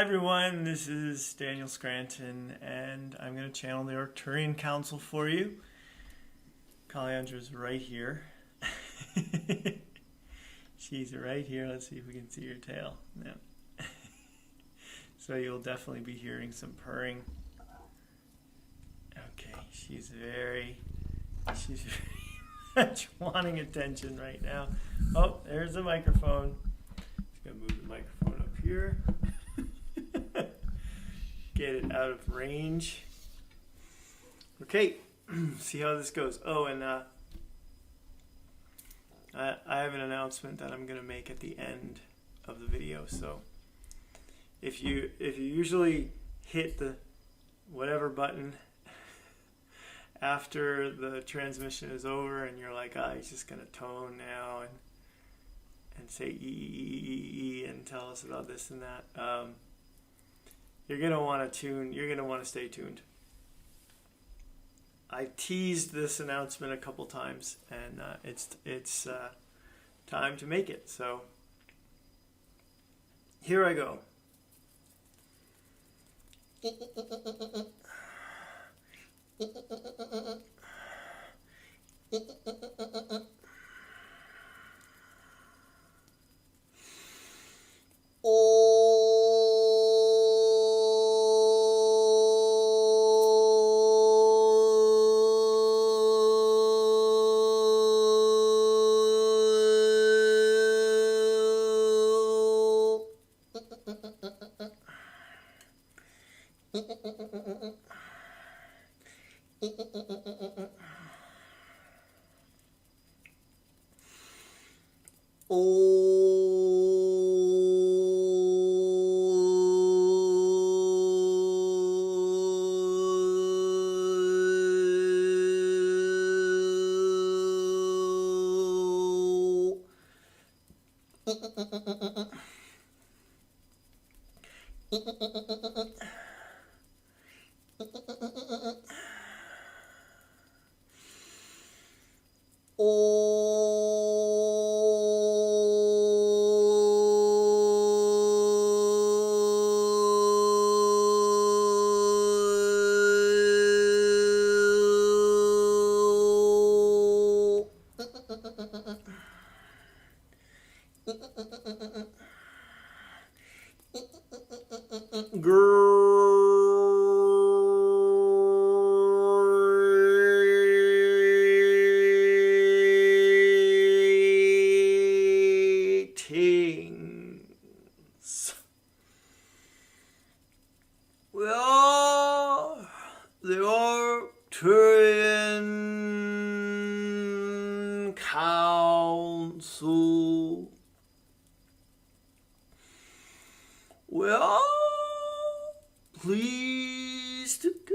everyone, this is Daniel Scranton, and I'm going to channel the Arcturian Council for you. Kalyandra's right here. She's right here. Let's see if we can see her tail. No. So you'll definitely be hearing some purring. Okay, she's very much wanting attention right now. Oh, there's the microphone. Just going to move the microphone up here. Get it out of range. Okay, see how this goes. Oh, and I have an announcement that I'm going to make at the end of the video. So if you usually hit the whatever button after the transmission is over and you're like, he's just going to tone now and say e and tell us about this and that, you're going to want to tune. You're going to want to stay tuned. I teased this announcement a couple times, and it's time to make it. So here I go. Greetings. We are the Arcturian Council. We are pleased to connect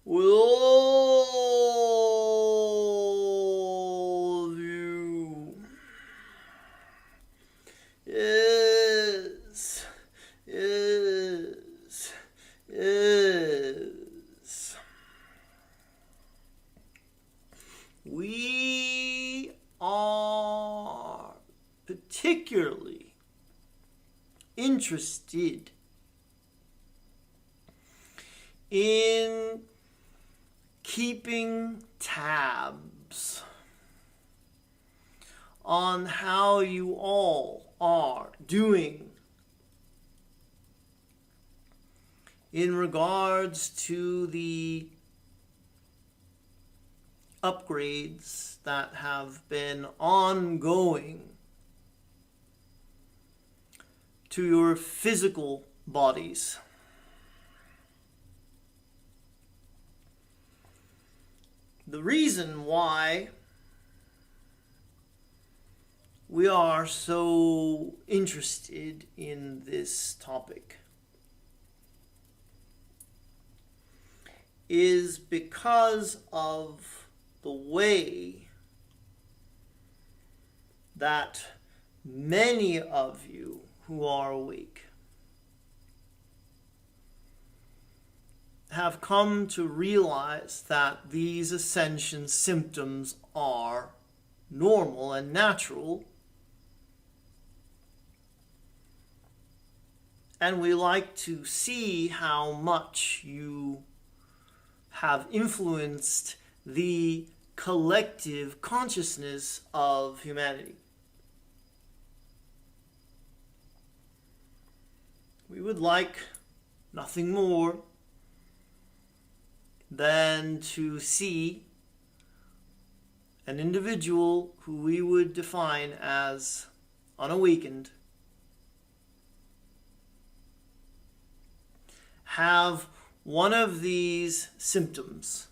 with all of you. Yes. We are particularly interested in keeping tabs on how you all are doing in regards to the upgrades that have been ongoing to your physical bodies. The reason why we are so interested in this topic is because of the way that many of you who are awake have come to realize that these ascension symptoms are normal and natural. And we like to see how much you have influenced the collective consciousness of humanity. We would like nothing more than to see an individual who we would define as unawakened have one of these symptoms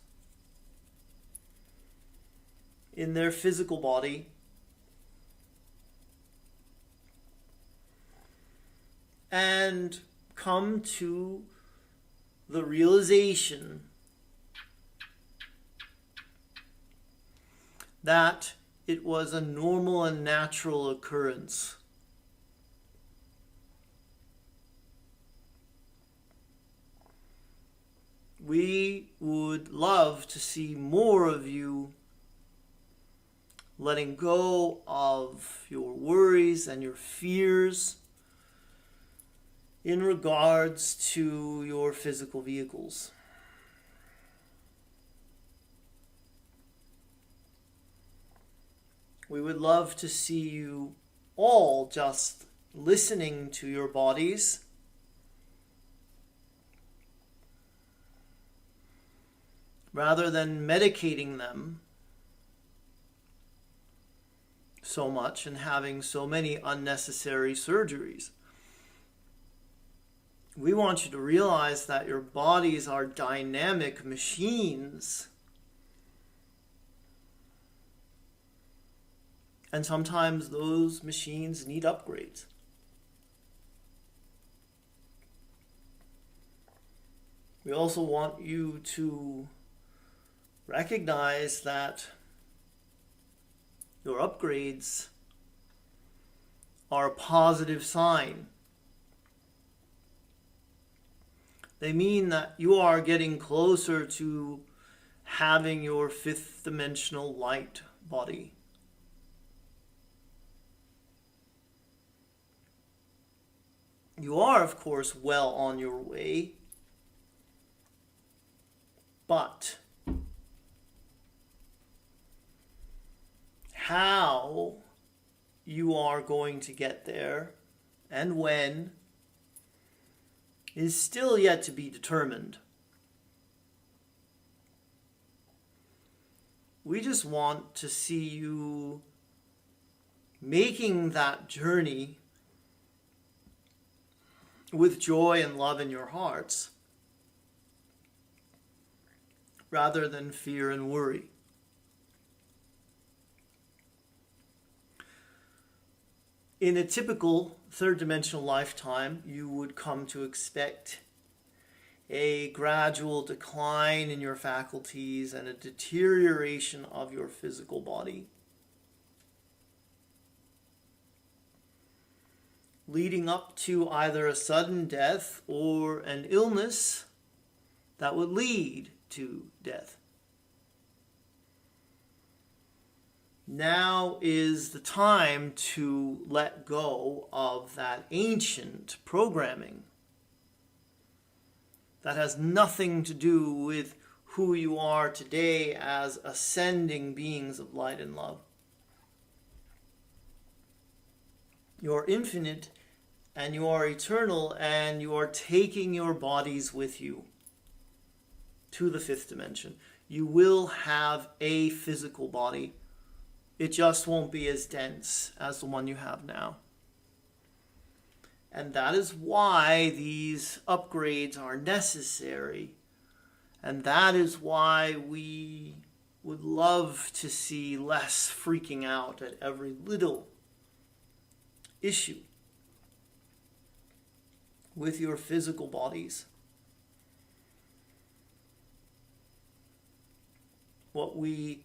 in their physical body and come to the realization that it was a normal and natural occurrence. We would love to see more of you letting go of your worries and your fears in regards to your physical vehicles. We would love to see you all just listening to your bodies rather than medicating them so much and having so many unnecessary surgeries. We want you to realize that your bodies are dynamic machines. And sometimes those machines need upgrades. We also want you to recognize that your upgrades are a positive sign. They mean that you are getting closer to having your fifth dimensional light body. You are, of course, well on your way, but how you are going to get there and when is still yet to be determined. We just want to see you making that journey with joy and love in your hearts, rather than fear and worry. In a typical third-dimensional lifetime, you would come to expect a gradual decline in your faculties and a deterioration of your physical body, leading up to either a sudden death or an illness that would lead to death. Now is the time to let go of that ancient programming that has nothing to do with who you are today as ascending beings of light and love. You're infinite and you are eternal, and you are taking your bodies with you to the fifth dimension. You will have a physical body. It just won't be as dense as the one you have now. And that is why these upgrades are necessary. And that is why we would love to see less freaking out at every little issue with your physical bodies. What we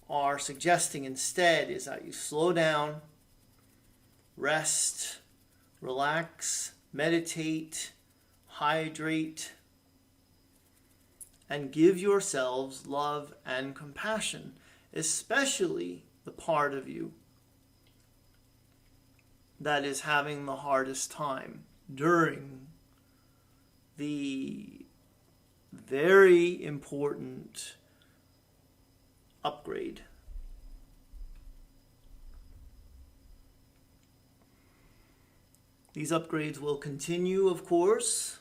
are suggesting instead is that you slow down, rest, relax, meditate, hydrate, and give yourselves love and compassion, especially the part of you that is having the hardest time during the very important upgrade. These upgrades will continue, of course,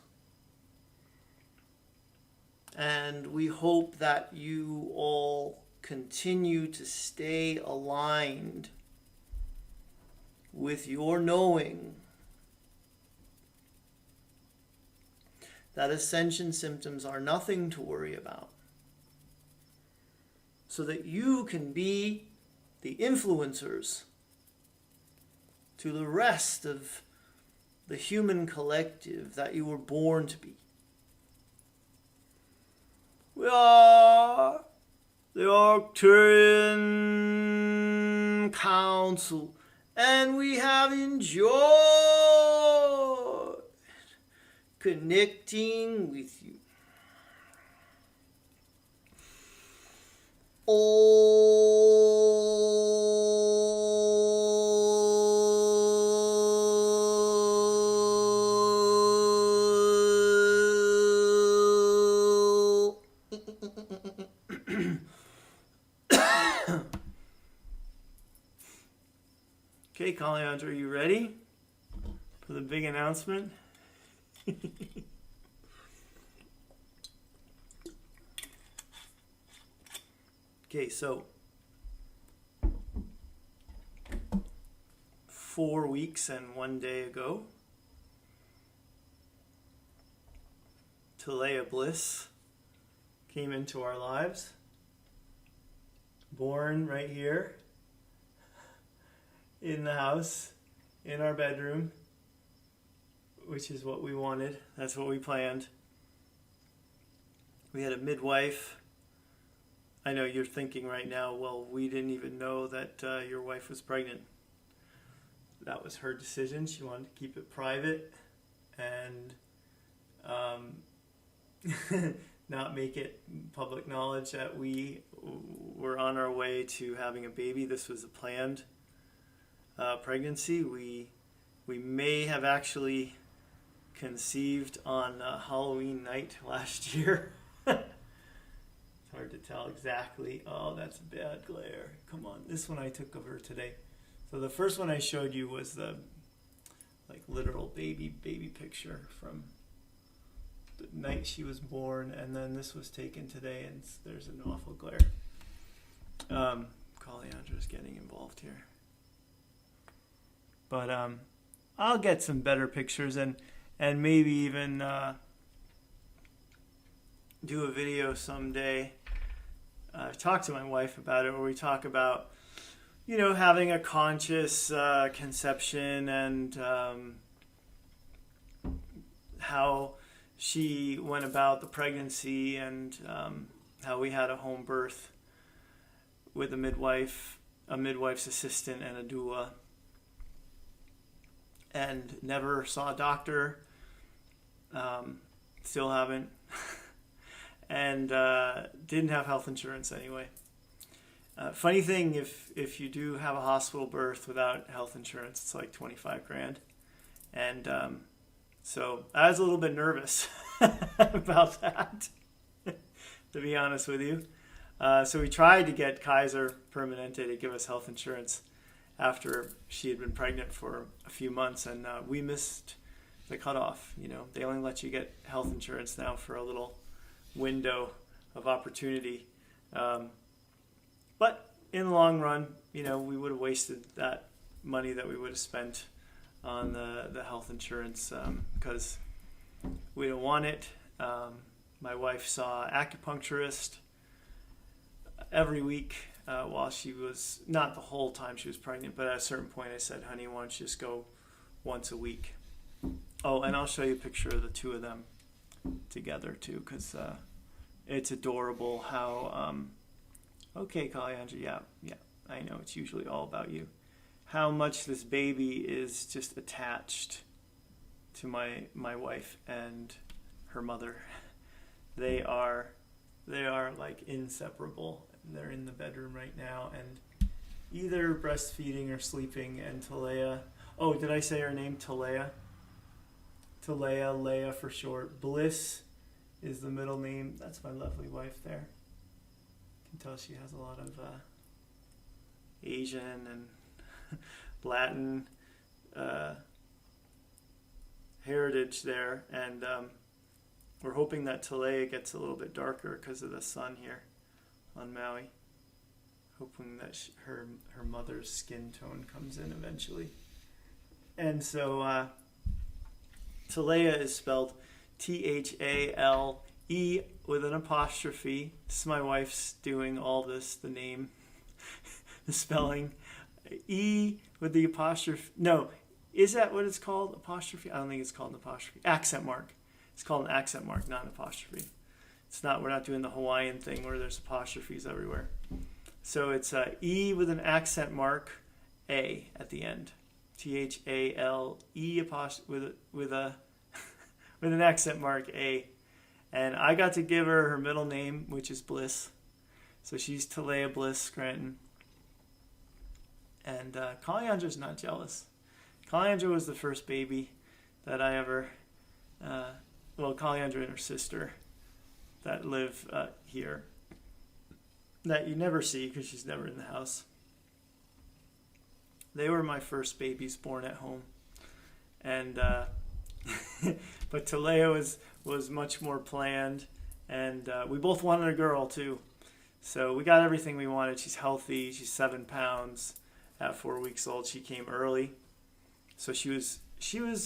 and we hope that you all continue to stay aligned with your knowing that ascension symptoms are nothing to worry about, so that you can be the influencers to the rest of the human collective that you were born to be. We are the Arcturian Council, and we have enjoyed connecting with you. Okay, Kalyandra, are you ready for the big announcement? Okay, so 4 weeks and 1 day ago, Talea Bliss came into our lives, born right here in the house, in our bedroom, which is what we wanted. That's what we planned. We had a midwife. I know you're thinking right now, well, we didn't even know that your wife was pregnant. That was her decision. She wanted to keep it private and not make it public knowledge that we were on our way to having a baby. This was a planned pregnancy. We may have actually conceived on Halloween night last year. It's hard to tell exactly. Oh, that's a bad glare. Come on, this one I took of her today. So the first one I showed you was the literal baby picture from the night she was born, and then this was taken today, and there's an awful glare. Kalyandra's getting involved here. But I'll get some better pictures and maybe even do a video someday. Talk to my wife about it, where we talk about, having a conscious conception and how she went about the pregnancy and how we had a home birth with a midwife's assistant, and a doula. And never saw a doctor, still haven't, and didn't have health insurance anyway. Funny thing, if you do have a hospital birth without health insurance, it's like $25,000. And so I was a little bit nervous about that, to be honest with you. So we tried to get Kaiser Permanente to give us health insurance after she had been pregnant for a few months, and we missed the cutoff. They only let you get health insurance now for a little window of opportunity. But in the long run, we would have wasted that money that we would have spent on the health insurance because we don't want it. My wife saw an acupuncturist every week while she was, not the whole time she was pregnant, but at a certain point I said, honey, why don't you just go once a week? Oh, and I'll show you a picture of the two of them together too, because it's adorable how, okay, Kalyandra, yeah, I know it's usually all about you. How much this baby is just attached to my wife and her mother. They are like inseparable. They're in the bedroom right now, and either breastfeeding or sleeping, and Talea. Oh, did I say her name? Talea. Talea, Leia for short. Bliss is the middle name. That's my lovely wife there. You can tell she has a lot of Asian and Latin heritage there, and we're hoping that Talea gets a little bit darker because of the sun here on Maui. Hoping that her mother's skin tone comes in eventually. And so Talea is spelled Thale with an apostrophe. This is my wife's doing all this, the name, the spelling. E with the apostrophe. No, is that what it's called? Apostrophe? I don't think it's called an apostrophe. Accent mark. It's called an accent mark, not an apostrophe. It's not. We're not doing the Hawaiian thing where there's apostrophes everywhere. So it's E with an accent mark, A at the end. Thale apostrophe with an accent mark, A. And I got to give her middle name, which is Bliss. So she's Talea Bliss Scranton. And Kaliandra's not jealous. Kaliandra was the first baby that I ever, Kaliandra and her sister that live here, that you never see because she's never in the house. They were my first babies born at home. And but Talea was much more planned, and we both wanted a girl too. So we got everything we wanted. She's healthy. She's 7 pounds. At 4 weeks old, she came early. So she was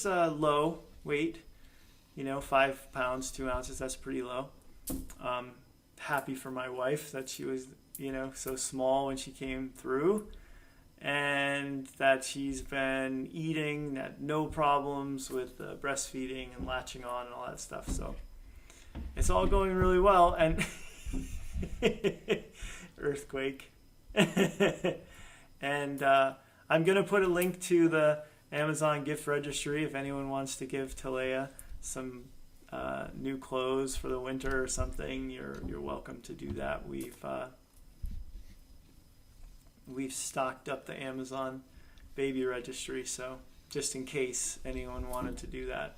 low weight, 5 pounds, 2 ounces. That's pretty low. Happy for my wife that she was, so small when she came through, and that she's been eating, had no problems with breastfeeding and latching on and all that stuff. So it's all going really well. And earthquake. And I'm going to put a link to the Amazon gift registry if anyone wants to give Talea some new clothes for the winter or something. You're welcome to do that. We've stocked up the Amazon baby registry, so just in case anyone wanted to do that.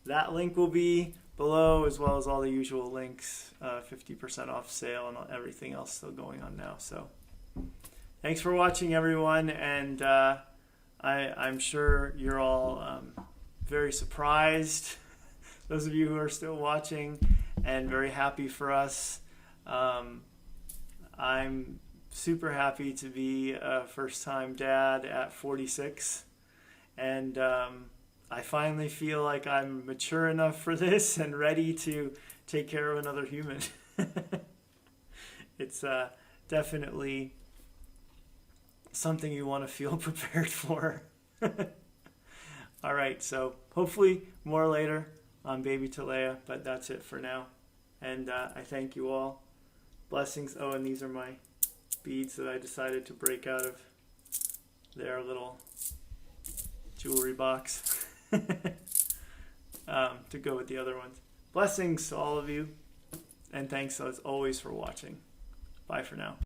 That link will be below, as well as all the usual links, 50% off sale and everything else still going on now. So thanks for watching, everyone, and I'm sure you're all very surprised, those of you who are still watching, and very happy for us. I'm super happy to be a first-time dad at 46, and I finally feel like I'm mature enough for this and ready to take care of another human. It's definitely something you want to feel prepared for. All right, so hopefully more later on baby Talea, but that's it for now. And I thank you all. Blessings. Oh, and these are my beads that I decided to break out of their little jewelry box to go with the other ones. Blessings to all of you, and thanks as always for watching. Bye for now.